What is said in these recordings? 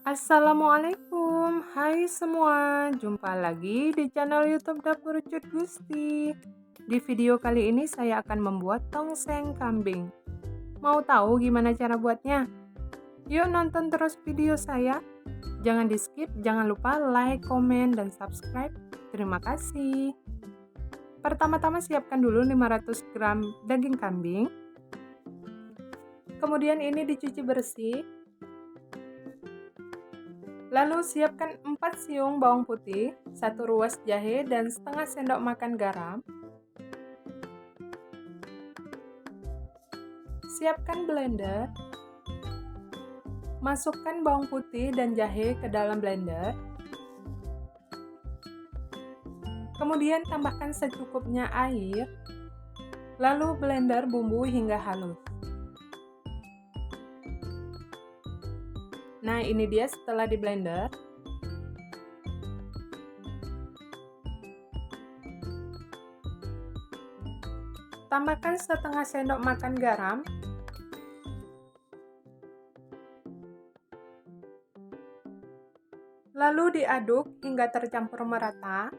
Assalamualaikum, hai semua, jumpa lagi di channel YouTube Dapur Cut Gusti. Di video kali ini saya akan membuat tongseng kambing. Mau tahu gimana cara buatnya? Yuk nonton terus video saya. Jangan di skip, jangan lupa like, komen, dan subscribe. Terima kasih. Pertama-tama siapkan dulu 500 gram daging kambing. Kemudian ini dicuci bersih. Lalu siapkan 4 siung bawang putih, 1 ruas jahe, dan setengah sendok makan garam. Siapkan blender. Masukkan bawang putih dan jahe ke dalam blender. Kemudian tambahkan secukupnya air. Lalu blender bumbu hingga halus. Nah, ini dia setelah di blender. Tambahkan setengah sendok makan garam. Lalu diaduk hingga tercampur merata.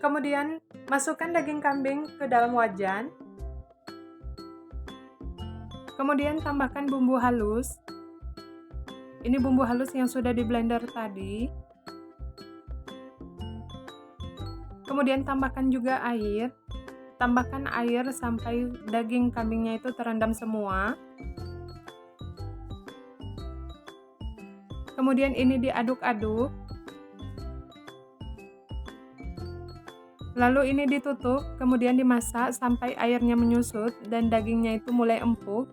Kemudian masukkan daging kambing ke dalam wajan. Kemudian tambahkan bumbu halus. Ini bumbu halus yang sudah di blender tadi. Kemudian tambahkan juga air. Tambahkan air sampai daging kambingnya itu terendam semua. Kemudian ini diaduk-aduk. Lalu ini ditutup, kemudian dimasak sampai airnya menyusut dan dagingnya itu mulai empuk.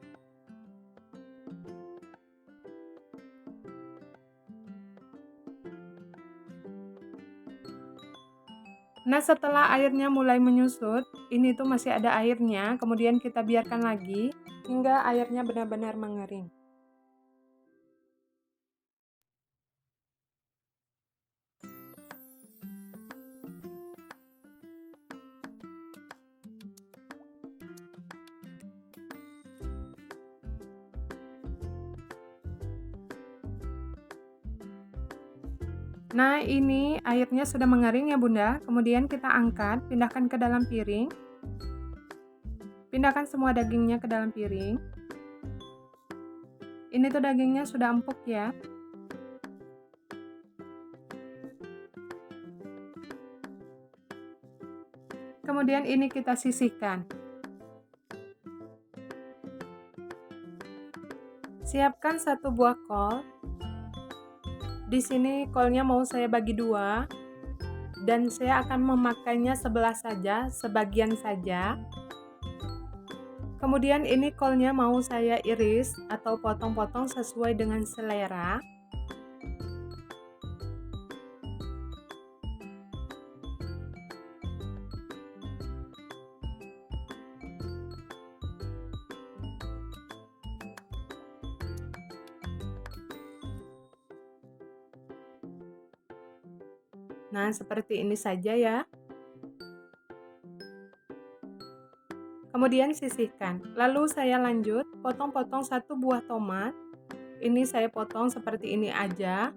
Nah, setelah airnya mulai menyusut, ini tuh masih ada airnya, kemudian kita biarkan lagi hingga airnya benar-benar mengering. Nah, ini airnya sudah mengering ya Bunda. Kemudian kita angkat, pindahkan ke dalam piring. Pindahkan semua dagingnya ke dalam piring. Ini tuh dagingnya sudah empuk ya. Kemudian ini kita sisihkan. Siapkan 1 buah kol. Di sini kolnya mau saya bagi 2 dan saya akan memakainya sebelah saja, sebagian saja. Kemudian ini kolnya mau saya iris atau potong-potong sesuai dengan selera. Nah, seperti ini saja ya. Kemudian sisihkan. Lalu saya lanjut potong-potong 1 buah tomat. Ini saya potong seperti ini aja.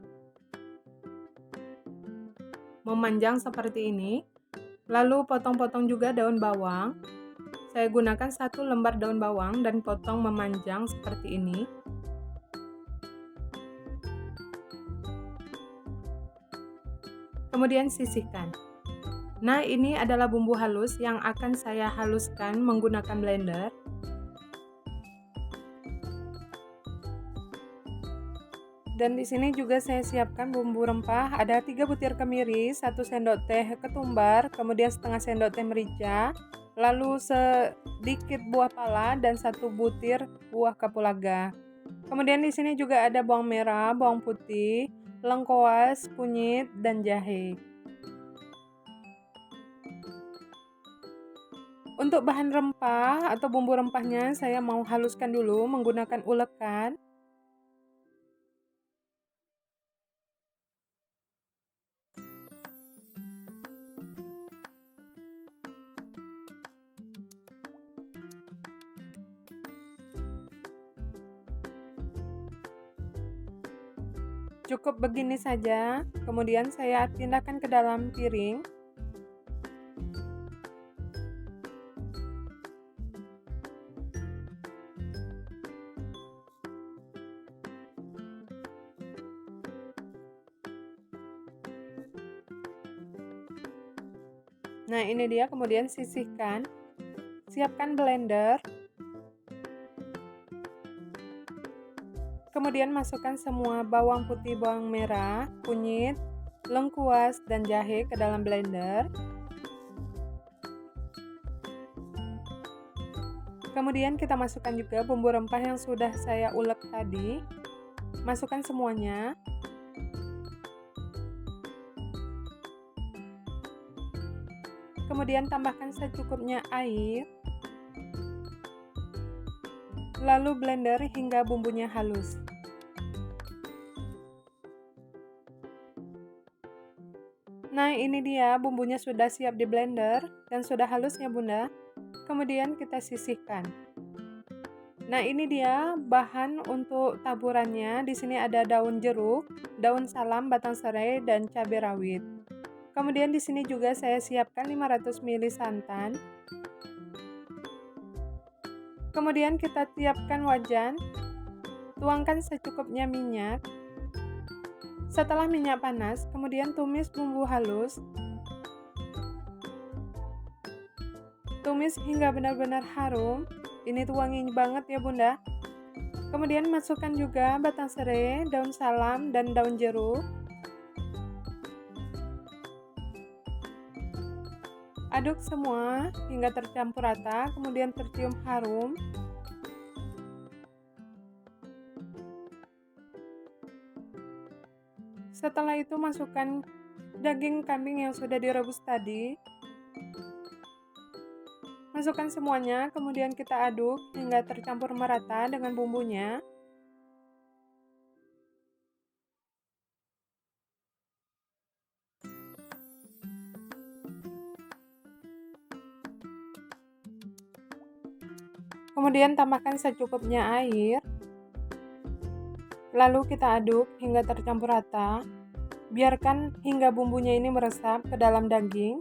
Memanjang seperti ini. Lalu potong-potong juga daun bawang. Saya gunakan 1 lembar daun bawang dan potong memanjang seperti ini. Kemudian sisihkan. Nah, ini adalah bumbu halus yang akan saya haluskan menggunakan blender. Dan di sini juga saya siapkan bumbu rempah, ada 3 butir kemiri, 1 sendok teh ketumbar, kemudian setengah sendok teh merica, lalu sedikit buah pala dan 1 butir buah kapulaga. Kemudian di sini juga ada bawang merah, bawang putih, lengkoas, kunyit, dan jahe. Untuk bahan rempah atau bumbu rempahnya saya mau haluskan dulu menggunakan ulekan. Cukup begini saja, kemudian saya pindahkan ke dalam piring. Nah, ini dia, kemudian sisihkan. Siapkan blender. Kemudian masukkan semua bawang putih, bawang merah, kunyit, lengkuas, dan jahe ke dalam blender. Kemudian kita masukkan juga bumbu rempah yang sudah saya ulek tadi. Masukkan semuanya. Kemudian tambahkan secukupnya air. Lalu blender hingga bumbunya halus. Nah, ini dia bumbunya sudah siap di blender dan sudah halus ya Bunda. Kemudian kita sisihkan. Nah, ini dia bahan untuk taburannya. Di sini ada daun jeruk, daun salam, batang serai, dan cabai rawit. Kemudian di sini juga saya siapkan 500 ml santan. Kemudian kita siapkan wajan, tuangkan secukupnya minyak. Setelah minyak panas, kemudian tumis bumbu halus. Tumis hingga benar-benar harum. Ini tuh wangi banget ya Bunda. Kemudian masukkan juga batang serai, daun salam, dan daun jeruk. Aduk semua hingga tercampur rata, kemudian tercium harum. Setelah itu masukkan daging kambing yang sudah direbus tadi. Masukkan semuanya, kemudian kita aduk hingga tercampur merata dengan bumbunya. Kemudian tambahkan secukupnya air. Lalu kita aduk hingga tercampur rata. Biarkan hingga bumbunya ini meresap ke dalam daging.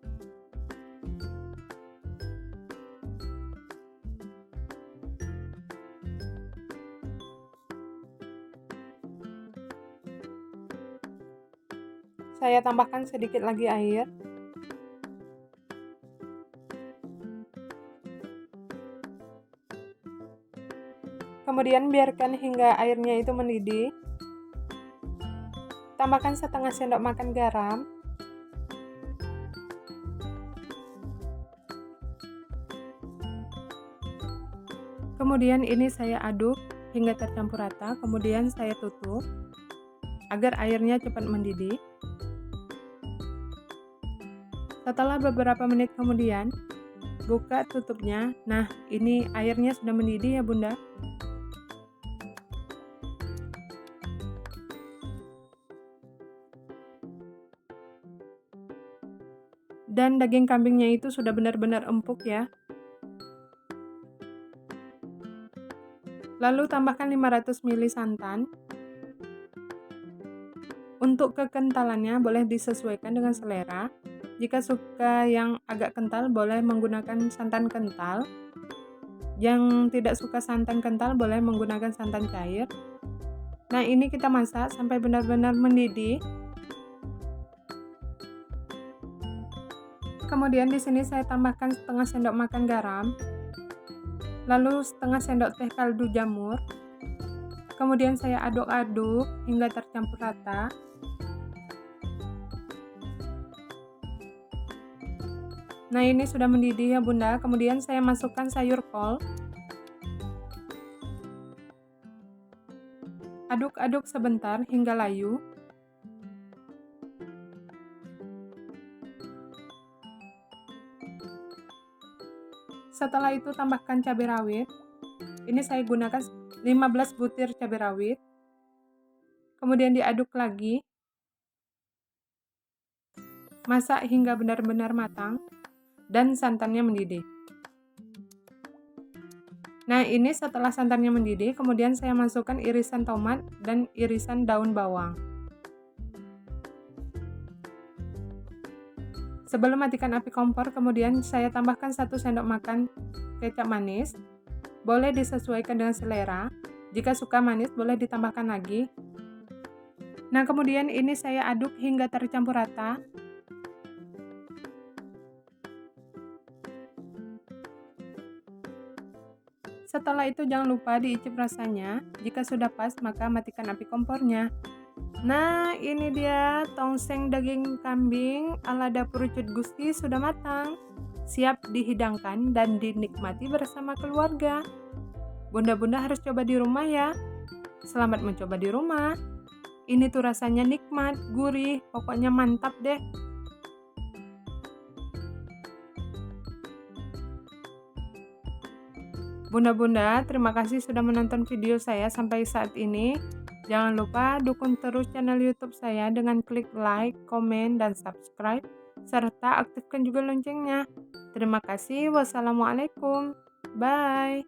Saya tambahkan sedikit lagi air. Kemudian biarkan hingga airnya itu mendidih. Tambahkan setengah sendok makan garam. Kemudian ini saya aduk hingga tercampur rata, kemudian saya tutup agar airnya cepat mendidih. Setelah beberapa menit kemudian, buka tutupnya. Nah, ini airnya sudah mendidih ya Bunda. Dan daging kambingnya itu sudah benar-benar empuk ya. Lalu tambahkan 500 ml santan. Untuk kekentalannya boleh disesuaikan dengan selera. Jika suka yang agak kental boleh menggunakan santan kental. Yang tidak suka santan kental boleh menggunakan santan cair. Nah, ini kita masak sampai benar-benar mendidih. Kemudian di sini saya tambahkan setengah sendok makan garam. Lalu setengah sendok teh kaldu jamur. Kemudian saya aduk-aduk hingga tercampur rata. Nah, ini sudah mendidih ya Bunda. Kemudian saya masukkan sayur kol. Aduk-aduk sebentar hingga layu. Setelah itu tambahkan cabai rawit. Ini saya gunakan 15 butir cabai rawit. Kemudian diaduk lagi. Masak hingga benar-benar matang dan santannya mendidih. Nah, ini setelah santannya mendidih, kemudian saya masukkan irisan tomat dan irisan daun bawang. Sebelum matikan api kompor, kemudian saya tambahkan 1 sendok makan kecap manis. Boleh disesuaikan dengan selera. Jika suka manis, boleh ditambahkan lagi. Nah, kemudian ini saya aduk hingga tercampur rata. Setelah itu jangan lupa diicip rasanya. Jika sudah pas, maka matikan api kompornya. Nah, ini dia tongseng daging kambing ala dapur Cut Gusti sudah matang. Siap dihidangkan dan dinikmati bersama keluarga. Bunda-bunda harus coba di rumah ya. Selamat mencoba di rumah. Ini tuh rasanya nikmat, gurih, pokoknya mantap deh. Bunda-bunda, terima kasih sudah menonton video saya sampai saat ini. Jangan lupa dukung terus channel YouTube saya dengan klik like, komen, dan subscribe, serta aktifkan juga loncengnya. Terima kasih. Wassalamualaikum. Bye.